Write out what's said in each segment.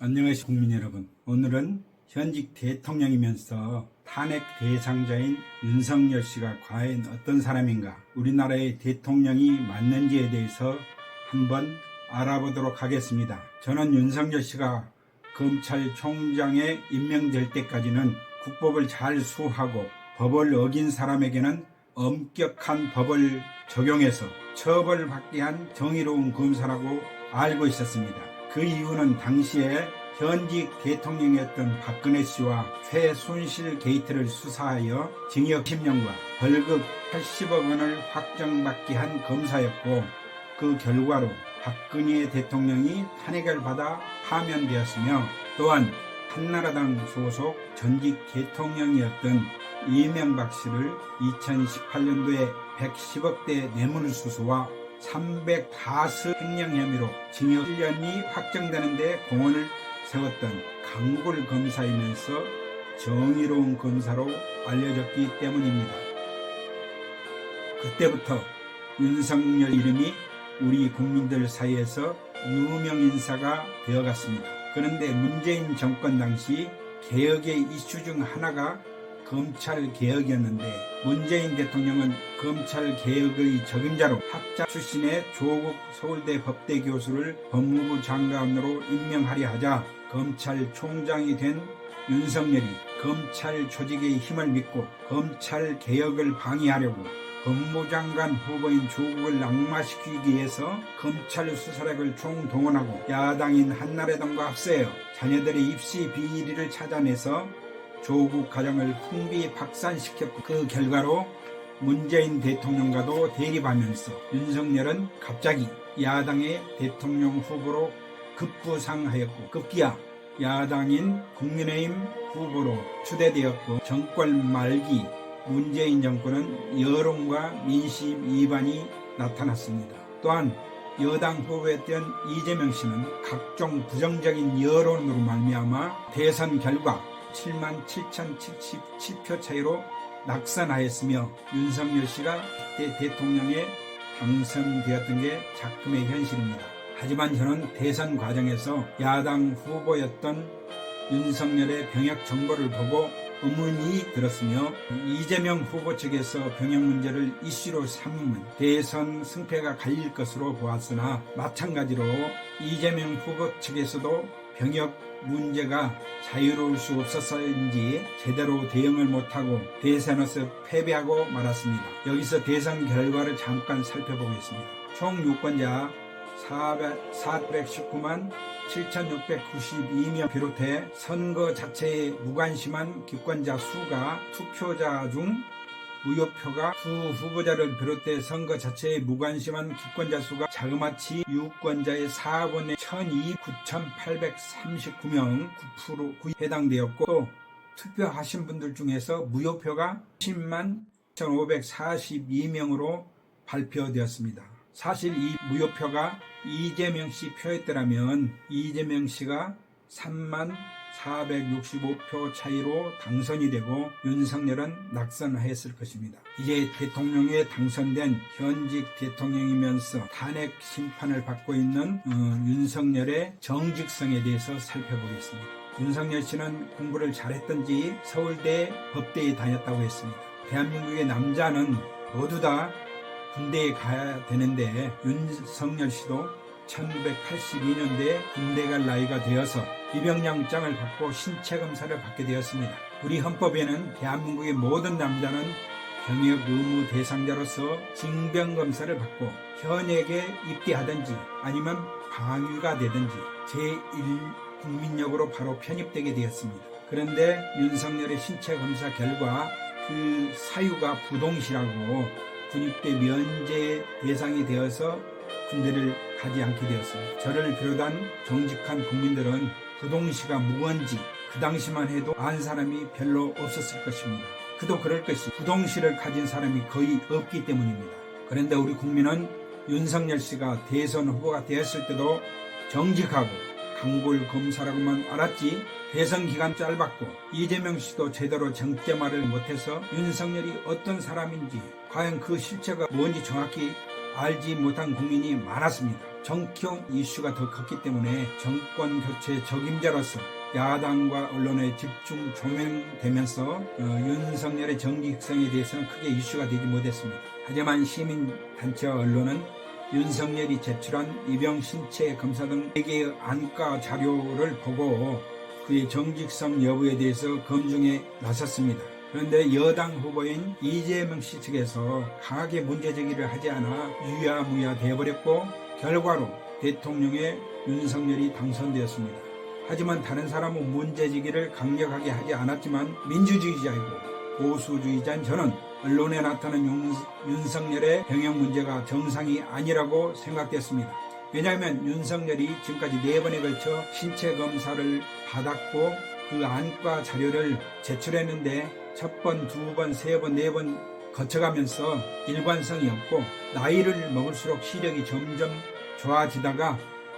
안녕하십니까 국민 여러분. 오늘은 현직 대통령이면서 탄핵 대상자인 윤석열 씨가 과연 어떤 사람인가, 우리나라의 대통령이 맞는지에 대해서 한번 알아보도록 하겠습니다. 저는 윤석열 씨가 검찰총장에 임명될 때까지는 국법을 잘 수호하고 법을 어긴 사람에게는 엄격한 법을 적용해서 처벌받게 한 정의로운 검사라고 알고 있었습니다. 그 이유는 당시에 현직 대통령이었던 박근혜 씨와 최순실 게이트를 수사하여 징역 10년과 벌금 80억 원을 확정받게 한 검사였고, 그 결과로 박근혜 대통령이 탄핵을 받아 파면되었으며, 또한 한나라당 소속 전직 대통령이었던 이명박 씨를 2018년도에 110억대 뇌물수수와 305 횡령 혐의로 징역 1년이 확정되는 데 공헌을 세웠던 강골 검사이면서 정의로운 검사로 알려졌기 때문입니다. 그때부터 윤석열 이름이 우리 국민들 사이에서 유명 인사가 되어갔습니다. 그런데 문재인 정권 당시 개혁의 이슈 중 하나가 검찰개혁이었는데, 문재인 대통령은 검찰개혁의 적임자로 학자 출신의 조국 서울대 법대 교수를 법무부 장관으로 임명하려 하자 검찰총장이 된 윤석열이 검찰 조직의 힘을 믿고 검찰개혁을 방해하려고 법무장관 후보인 조국을 낙마시키기 위해서 검찰 수사력을 총동원하고 야당인 한나라당과 합세하여 자녀들의 입시 비리를 찾아내서 조국 가정을 풍비 박산시켰고, 그 결과로 문재인 대통령과도 대립하면서 윤석열은 갑자기 야당의 대통령 후보로 급부상하였고, 급기야 야당인 국민의힘 후보로 추대되었고, 정권 말기 문재인 정권은 여론과 민심 이반이 나타났습니다. 또한 여당 후보였던 이재명 씨는 각종 부정적인 여론으로 말미암아 대선 결과 77,077표 차이로 낙선하였으며, 윤석열 씨가 그때 대통령에 당선되었던 게 작품의 현실입니다. 하지만 저는 대선 과정에서 야당 후보였던 윤석열의 병역 정보를 보고 의문이 들었으며, 이재명 후보 측에서 병역 문제를 이슈로 삼으면 대선 승패가 갈릴 것으로 보았으나, 마찬가지로 이재명 후보 측에서도 병역 문제가 자유로울 수 없어서인지 제대로 대응을 못하고 대선에서 패배하고 말았습니다. 여기서 대선 결과를 잠깐 살펴보겠습니다. 총 유권자 419만 7,692명 비롯해 선거 자체에 무관심한 기권자 수가, 투표자 중 무효표가 두 후보자를 비롯해 선거 자체에 무관심한 기권자 수가 자그마치 유권자의 4분의 9,839명 9%에 해당되었고, 또 투표하신 분들 중에서 무효표가 10만 1,542명으로 발표되었습니다. 사실 이 무효표가 이재명 씨 표였더라면 이재명 씨가 3만 465표 차이로 당선이 되고 윤석열은 낙선하였을 것입니다. 이제 대통령에 당선된 현직 대통령이면서 탄핵 심판을 받고 있는 윤석열의 정직성에 대해서 살펴보겠습니다. 윤석열 씨는 공부를 잘했던지 서울대 법대에 다녔다고 했습니다. 대한민국의 남자는 모두 다 군대에 가야 되는데, 윤석열 씨도 1982년도에 군대 갈 나이가 되어서 입영양장을 받고 신체검사를 받게 되었습니다. 우리 헌법에는 대한민국의 모든 남자는 병역 의무 대상자로서 징병검사를 받고 현역에 입대하든지 아니면 방위가 되든지 제1국민역으로 바로 편입되게 되었습니다. 그런데 윤석열의 신체검사 결과 그 사유가 부동시라고 군입대 면제 대상이 되어서 군대를 가지 않게 되었습니다. 저를 비롯한 정직한 국민들은 부동시가 무언지 그 당시만 해도 안 사람이 별로 없었을 것입니다. 그도 그럴 것이 부동시를 가진 사람이 거의 없기 때문입니다. 그런데 우리 국민은 윤석열 씨가 대선 후보가 되었을 때도 정직하고 강골 검사라고만 알았지, 대선 기간 짧았고 이재명 씨도 제대로 정점화를 못해서 윤석열이 어떤 사람인지 과연 그 실체가 뭔지 정확히 알지 못한 국민이 많았습니다. 정치형 이슈가 더 컸기 때문에 정권 교체 적임자로서 야당과 언론에 집중 조명되면서 윤석열의 정직성에 대해서는 크게 이슈가 되지 못했습니다. 하지만 시민단체와 언론은 윤석열이 제출한 입영 신체 검사 등 4개의 안과 자료를 보고 그의 정직성 여부에 대해서 검증에 나섰습니다. 그런데 여당 후보인 이재명 씨 측에서 강하게 문제제기를 하지 않아 유야무야 되어버렸고 결과로 대통령에 윤석열이 당선되었습니다. 하지만 다른 사람은 문제제기를 강력하게 하지 않았지만 민주주의자이고 보수주의자인 저는 언론에 나타난 윤석열의 병역 문제가 정상이 아니라고 생각됐습니다. 왜냐하면 윤석열이 지금까지 4번에 걸쳐 신체 검사를 받았고 그 안과 자료를 제출했는데 첫 번, 2번, 3번, 4번 거쳐가면서 일관성이 없고 나이를 먹을수록 시력이 점점 좋아지다가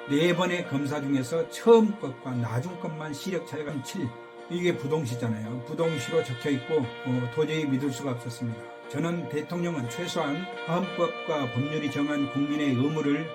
4번의 검사 중에서 처음 것과 나중 것만 시력 차이가 7. 이게 부동시잖아요. 부동시로 적혀있고 도저히 믿을 수가 없었습니다. 저는 대통령은 최소한 헌법과 법률이 정한 국민의 의무를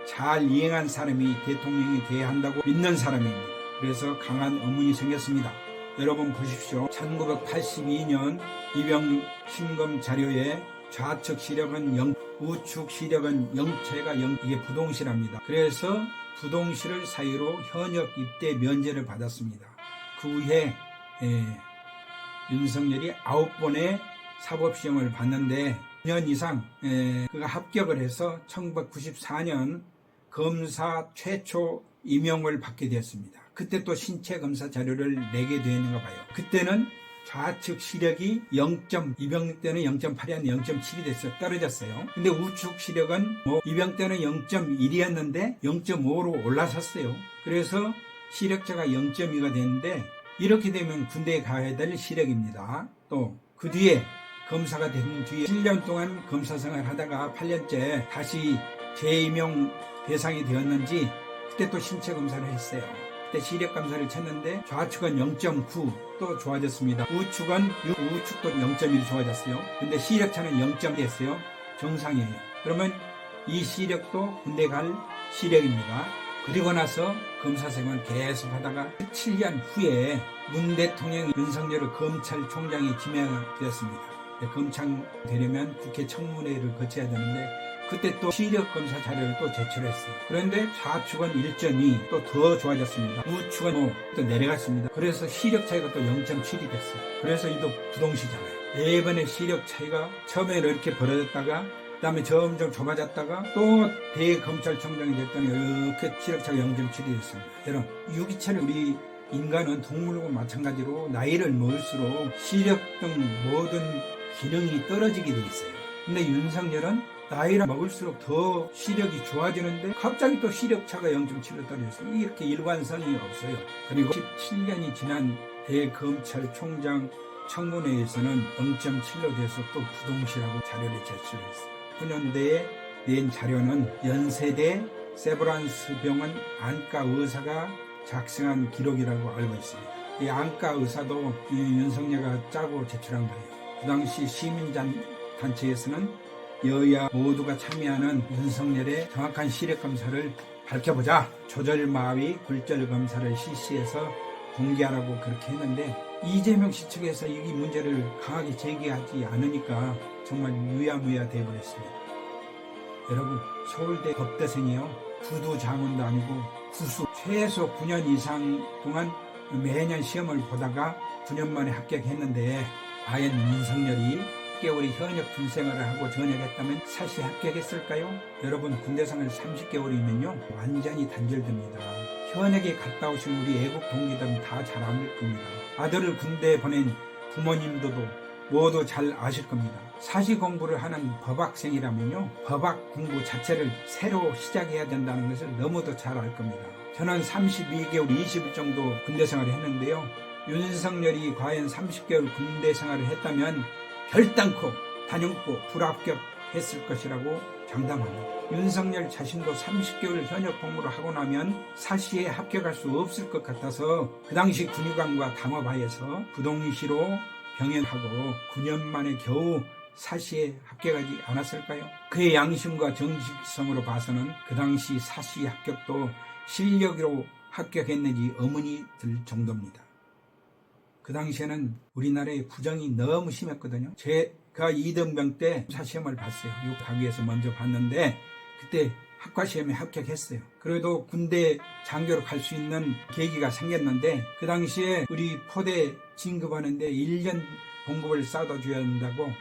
잘 이행한 사람이 대통령이 돼야 한다고 믿는 사람입니다. 그래서 강한 의문이 생겼습니다. 여러분 보십시오. 1982년 입영 신검 자료에 좌측 시력은 0, 우측 시력은 0채가 0, 이게 부동시랍니다. 그래서 부동시를 사유로 현역 입대 면제를 받았습니다. 그 후에 윤석열이 9번의 사법시험을 봤는데 2년 이상 그가 합격을 해서 1994년 검사 최초 임용을 받게 되었습니다. 그때 또 신체 검사 자료를 내게 되었는가 봐요. 그때는 좌측 시력이 0.2병 때는 0.8이었는데 0.7이 됐어요. 떨어졌어요. 근데 우측 시력은 이병 때는 0.1이었는데 0.5로 올라섰어요. 그래서 시력차가 0.2가 됐는데 이렇게 되면 군대에 가야 될 시력입니다. 또 그 뒤에 검사가 된 뒤에 7년 동안 검사 생활을 하다가 8년째 다시 재임용 대상이 되었는지 그때 또 신체 검사를 했어요. 그때 시력 검사를 쳤는데 좌측은 0.9 또 좋아졌습니다. 우측도 0.1 좋아졌어요. 근데 시력차는 0.1 됐어요. 정상이에요. 그러면 이 시력도 군대 갈 시력입니다. 그리고 나서 검사 생활 계속 하다가 7년 후에 문 대통령 윤석열을 검찰총장이 지명되었습니다. 검찰 되려면 국회 청문회를 거쳐야 되는데 그때 또 시력 검사 자료를 또 제출했어요. 그런데 좌측은 1.2 또 더 좋아졌습니다. 우측은 또 내려갔습니다. 그래서 시력 차이가 또 0.7이 됐어요. 그래서 이도 부동시잖아요. 4번의 시력 차이가 처음에는 이렇게 벌어졌다가 그 다음에 점점 좁아졌다가 또 대검찰총장이 됐더니 이렇게 시력차가 0.7이 됐습니다. 여러분 유기체를 우리 인간은 동물과 마찬가지로 나이를 먹을수록 시력 등 모든 기능이 떨어지게 돼 있어요. 근데 윤석열은 나이를 먹을수록 더 시력이 좋아지는데 갑자기 또 시력차가 0.7로 떨어졌어요. 이렇게 일관성이 없어요. 그리고 17년이 지난 대검찰총장 청문회에서는 0.7로 돼서 또 부동시라고 자료를 제출했어요. 9년대에 낸 자료는 연세대 세브란스 병원 안과 의사가 작성한 기록이라고 알고 있습니다. 이 안과 의사도 윤석열가 짜고 제출한 거예요. 그 당시 시민단체에서는 여야 모두가 참여하는 윤석열의 정확한 시력검사를 밝혀보자. 조절마비 굴절검사를 실시해서 공개하라고 그렇게 했는데 이재명 씨 측에서 이 문제를 강하게 제기하지 않으니까 정말 유야무야 되어버렸습니다. 여러분 서울대 법대생이요. 구두장원도 아니고 구수 최소 9년 이상 동안 매년 시험을 보다가 9년 만에 합격했는데 과연 윤석열이 10개월이 현역 군생활을 하고 전역했다면 사실 합격했을까요? 여러분 군대생활 30개월이면요 완전히 단절됩니다. 현역에 갔다 오신 우리 애국 동기들은 다 잘 알 겁니다. 아들을 군대에 보낸 부모님들도 모두 잘 아실 겁니다. 사시 공부를 하는 법학생이라면요 법학 공부 자체를 새로 시작해야 된다는 것을 너무도 잘 알 겁니다. 저는 32개월 20일 정도 군대 생활을 했는데요. 윤석열이 과연 30개월 군대 생활을 했다면 결단코 단연코 불합격했을 것이라고 장담합니다. 윤석열 자신도 30개월 현역 복무를 하고 나면 사시에 합격할 수 없을 것 같아서 그 당시 군의관과 담화바에서 부동시로 병행하고 9년 만에 겨우 사시에 합격하지 않았을까요? 그의 양심과 정직성으로 봐서는 그 당시 사시 합격도 실력으로 합격했는지 의문이 들 정도입니다. 그 당시에는 우리나라의 부정이 너무 심했거든요. 제가 2등병 때 사시험을 봤어요. 육학위에서 먼저 봤는데 그때 학과시험에 합격했어야 그래도 군대 장교로 갈 수 있는 계기가 생겼는데 그 당시에 우리 포대 진급하는데 1년 봉급을 쌓아다 줘야 한다고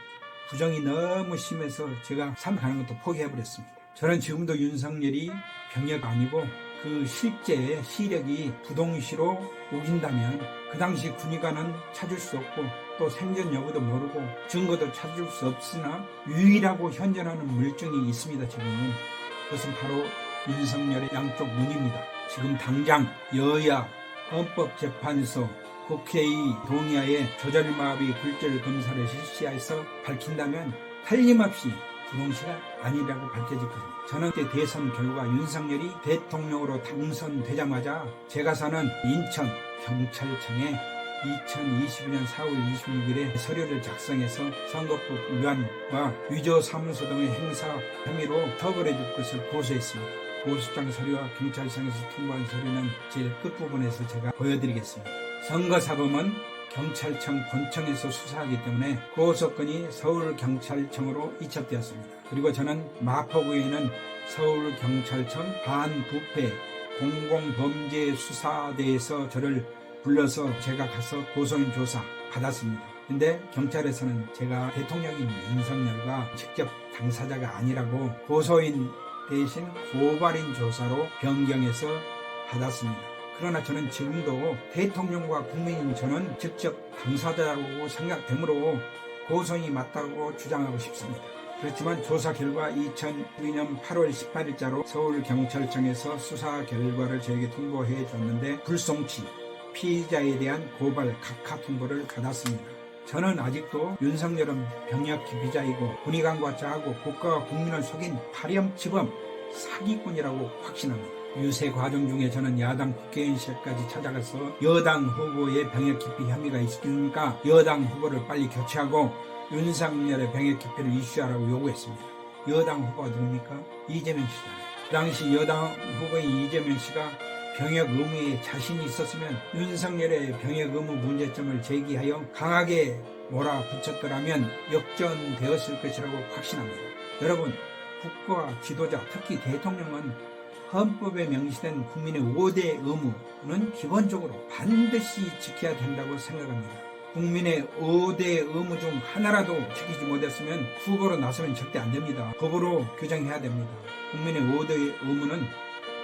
부정이 너무 심해서 제가 산 가는 것도 포기해버렸습니다. 저는 지금도 윤석열이 병역 아니고 그 실제 시력이 부동시로 우긴다면 그 당시 군의관은 찾을 수 없고 또 생전 여부도 모르고 증거도 찾을 수 없으나 유일하고 현존하는 물증이 있습니다. 지금은 그것은 바로 윤석열의 양쪽 눈입니다. 지금 당장 여야 헌법재판소 국회의 동의하에 조절마비 굴절 검사를 실시해서 밝힌다면 틀림없이 부동시가 아니라고 밝혀질 겁니다. 저는 그때 대선 결과 윤석열이 대통령으로 당선되자마자 제가 사는 인천 경찰청에 2022년 4월 26일에 서류를 작성해서 선거법 위반과 위조 사무소 등의 행사 혐의로 처벌해 줄 것을 고소했습니다. 고소장 서류와 경찰청에서 통보한 서류는 제일 끝부분에서 제가 보여드리겠습니다. 선거사범은 경찰청 본청에서 수사하기 때문에 고소건이 서울경찰청으로 이첩되었습니다. 그리고 저는 마포구에 서울경찰청 반부패 공공범죄수사대에서 저를 불러서 제가 가서 고소인 조사 받았습니다. 근데 경찰에서는 제가 대통령인 윤석열과 직접 당사자가 아니라고 고소인 대신 고발인 조사로 변경해서 받았습니다. 그러나 저는 지금도 대통령과 국민인 저는 직접 당사자라고 생각되므로 고소인이 맞다고 주장하고 싶습니다. 그렇지만 조사 결과 2002년 8월 18일자로 서울경찰청에서 수사 결과를 저에게 통보해 줬는데 불송치, 피의자에 대한 고발 각하 통보를 받았습니다. 저는 아직도 윤석열은 병역 기피자이고 군의관과 짜고 국가와 국민을 속인 파렴치범 사기꾼이라고 확신합니다. 유세 과정 중에 저는 야당 국회의원실까지 찾아가서 여당 후보의 병역 기피 혐의가 있으니까 여당 후보를 빨리 교체하고 윤석열의 병역 기피를 이슈하라고 요구했습니다. 여당 후보가 누굽니까? 이재명 씨잖아요. 그 당시 여당 후보인 이재명 씨가 병역 의무에 자신이 있었으면 윤석열의 병역 의무 문제점을 제기하여 강하게 몰아붙였더라면 역전되었을 것이라고 확신합니다. 여러분, 국가 지도자, 특히 대통령은 헌법에 명시된 국민의 5대 의무는 기본적으로 반드시 지켜야 된다고 생각합니다. 국민의 5대 의무 중 하나라도 지키지 못했으면 후보로 나서면 절대 안 됩니다. 법으로 규정해야 됩니다. 국민의 5대 의무는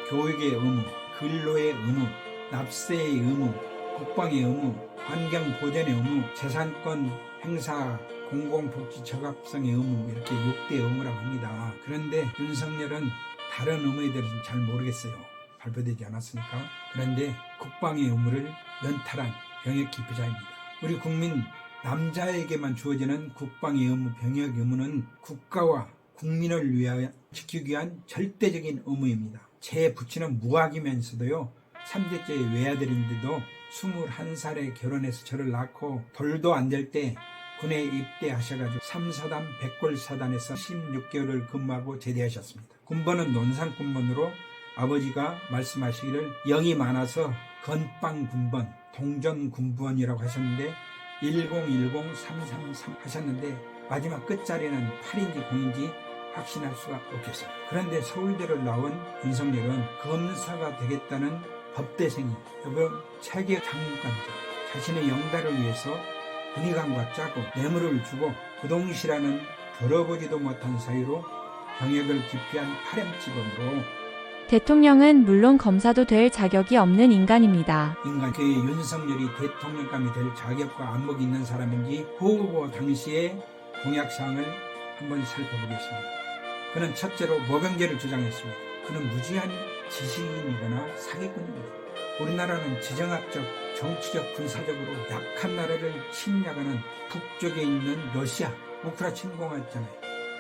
교육의 의무, 근로의 의무, 납세의 의무, 국방의 의무, 환경보전의 의무, 재산권 행사, 공공복지 적합성의 의무, 이렇게 6대 의무라고 합니다. 그런데 윤석열은 다른 의무에 대해서는 잘 모르겠어요. 발표되지 않았으니까. 그런데 국방의 의무를 연탈한 병역 기피자입니다. 우리 국민 남자에게만 주어지는 국방의 의무, 병역 의무는 국가와 국민을 위하여 지키기 위한 절대적인 의무입니다. 제 부친은 무학이면서도요 3대째 외아들인데도 21살에 결혼해서 저를 낳고 돌도 안 될 때 군에 입대하셔가지고 3사단 백골사단에서 16개월을 근무하고 제대하셨습니다. 군번은 논산군번으로 아버지가 말씀하시기를 영이 많아서 건빵 군번, 동전 군번이라고 하셨는데 1010-333 하셨는데 마지막 끝자리는 8인지 9인지 확신할 수가 없겠어요. 그런데 서울대를 나온 윤석열은 검사가 되겠다는 법대생이 여러분 차기 장관자 자신의 영달을 위해서 군의관과 짜고 뇌물을 주고 부동시라는 들어보지도 못한 사유로 병역을 기피한 파렴치범으로 대통령은 물론 검사도 될 자격이 없는 인간입니다. 그 윤석열이 대통령감이 될 자격과 안목이 있는 사람인지 후보 당시의 공약사항을 한번 살펴보겠습니다. 그는 첫째로 모병제를 주장했습니다. 그는 무지한 지식인이거나 사기꾼입니다. 우리나라는 지정학적, 정치적, 군사적으로 약한 나라를 침략하는 북쪽에 있는 러시아, 우크라 침공했잖아요.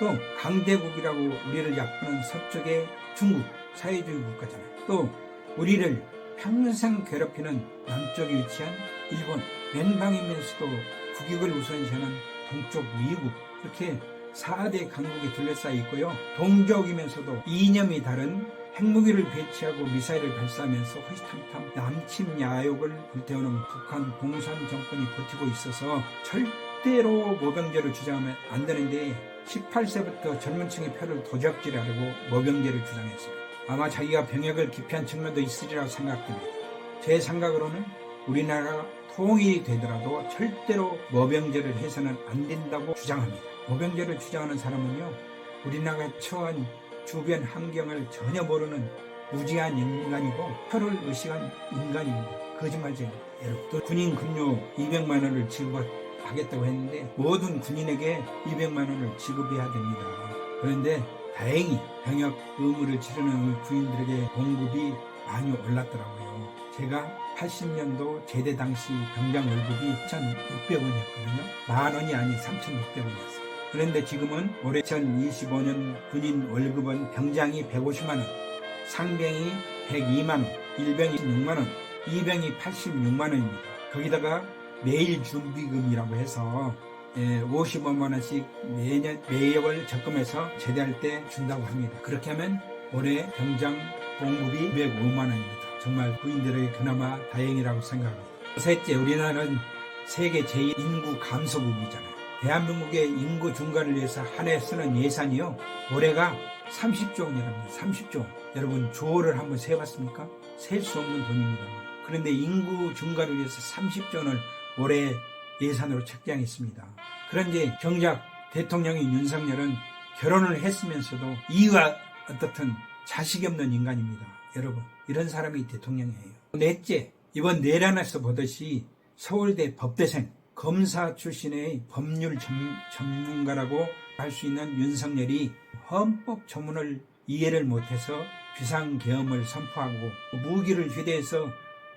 또 강대국이라고 우리를 얕보는 서쪽의 중국, 사회주의 국가잖아요. 또 우리를 평생 괴롭히는 남쪽에 위치한 일본, 맨방이면서도 국익을 우선시하는 동쪽 미국, 그렇게 4대 강국이 둘러싸여 있고요. 동족이면서도 이념이 다른 핵무기를 배치하고 미사일을 발사하면서 호시탐탐 남침 야욕을 불태우는 북한 공산 정권이 버티고 있어서 절대로 모병제를 주장하면 안 되는데 18세부터 젊은 층의 표를 도적질하려고 모병제를 주장했습니다. 아마 자기가 병역을 기피한 측면도 있으리라고 생각됩니다. 제 생각으로는 우리나라가 통일이 되더라도 절대로 모병제를 해서는 안 된다고 주장합니다. 모병제를 주장하는 사람은요, 우리나라가 처한 주변 환경을 전혀 모르는 무지한 인간이고 표를 의식한 인간입니다. 거짓말쟁이. 또 군인 급료 200만 원을 지급하겠다고 했는데 모든 군인에게 200만 원을 지급해야 됩니다. 그런데 다행히 병역 의무를 치르는 군인들에게 봉급이 많이 올랐더라고요. 제가 80년도 제대 당시 병장 월급이 3,600원이었거든요. 만 원이 아닌 3,600원이었어요. 그런데 지금은 올해 2025년 군인 월급은 병장이 150만 원, 상병이 102만 원, 일병이 6만 원, 이병이 86만 원입니다. 거기다가 매일 준비금이라고 해서 55만 원씩 매월 적금해서 제대할 때 준다고 합니다. 그렇게 하면 올해 병장 봉급이 205만 원입니다. 정말 부인들에게 그나마 다행이라고 생각합니다. 셋째, 우리나라는 세계 제1인구 감소국이잖아요. 대한민국의 인구 증가를 위해서 한 해 쓰는 예산이요, 올해가 30조 원이랍니다. 30조 원. 여러분, 조를 한번 세봤습니까? 셀 수 없는 돈입니다. 그런데 인구 증가를 위해서 30조 원을 올해 예산으로 책정했습니다. 그런데 정작 대통령인 윤석열은 결혼을 했으면서도 이유가 어떻든 자식이 없는 인간입니다. 여러분, 이런 사람이 대통령이에요. 넷째, 이번 내란에서 보듯이 서울대 법대생, 검사 출신의 법률 전문가라고 할 수 있는 윤석열이 헌법 조문을 이해를 못해서 비상계엄을 선포하고 무기를 휴대해서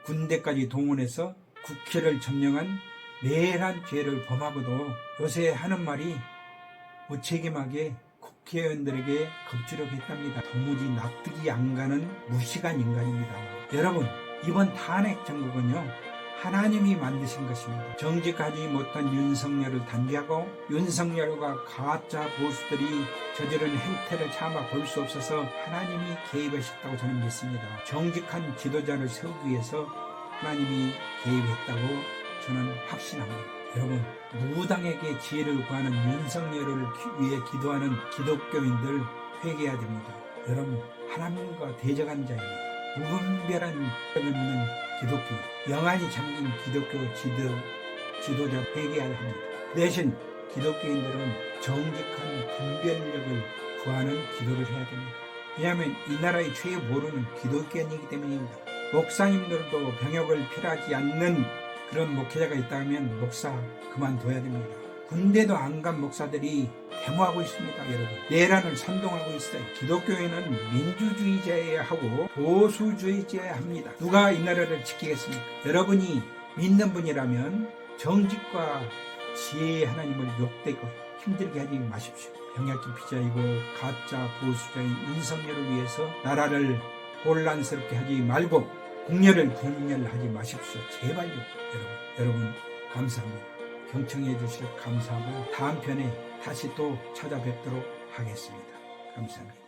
군대까지 동원해서 국회를 점령한 내란 죄를 범하고도 요새 하는 말이 무책임하게 국회의원들에게 겁주려했답니다. 도무지 납득이 안 가는 무식한 인간입니다. 여러분, 이번 탄핵 정국은요, 하나님이 만드신 것입니다. 정직하지 못한 윤석열을 단죄하고 윤석열과 가짜 보수들이 저지른 행태를 차마 볼 수 없어서 하나님이 개입하셨다고 저는 믿습니다. 정직한 지도자를 세우기 위해서 하나님이 개입했다고 저는 확신합니다. 여러분, 무당에게 지혜를 구하는 윤석열을 위해 기도하는 기독교인들 회개해야 됩니다. 여러분, 하나님과 대적한 자입니다. 무분별한 믿는 기독교, 영안이 잠긴 기독교 지도자 회개해야 합니다. 대신 기독교인들은 정직한 분별력을 구하는 기도를 해야 됩니다. 왜냐하면 이 나라의 최애 보루는 기독교인이기 때문입니다. 목사님들도 병역을 필요하지 않는 그런 목회자가 있다면 목사 그만둬야 됩니다. 군대도 안 간 목사들이 데모하고 있습니다. 여러분, 내란을 선동하고 있어요. 기독교인은 민주주의자여야 하고 보수주의자여야 합니다. 누가 이 나라를 지키겠습니까? 여러분이 믿는 분이라면 정직과 지혜의 하나님을 욕되고 힘들게 하지 마십시오. 병약 기피자이고 가짜 보수자인 윤석열을 위해서 나라를 혼란스럽게 하지 말고 국렬을 분열하지 마십시오. 제발요. 여러분 감사합니다. 경청해 주실 감사하고 다음 편에 다시 또 찾아뵙도록 하겠습니다. 감사합니다.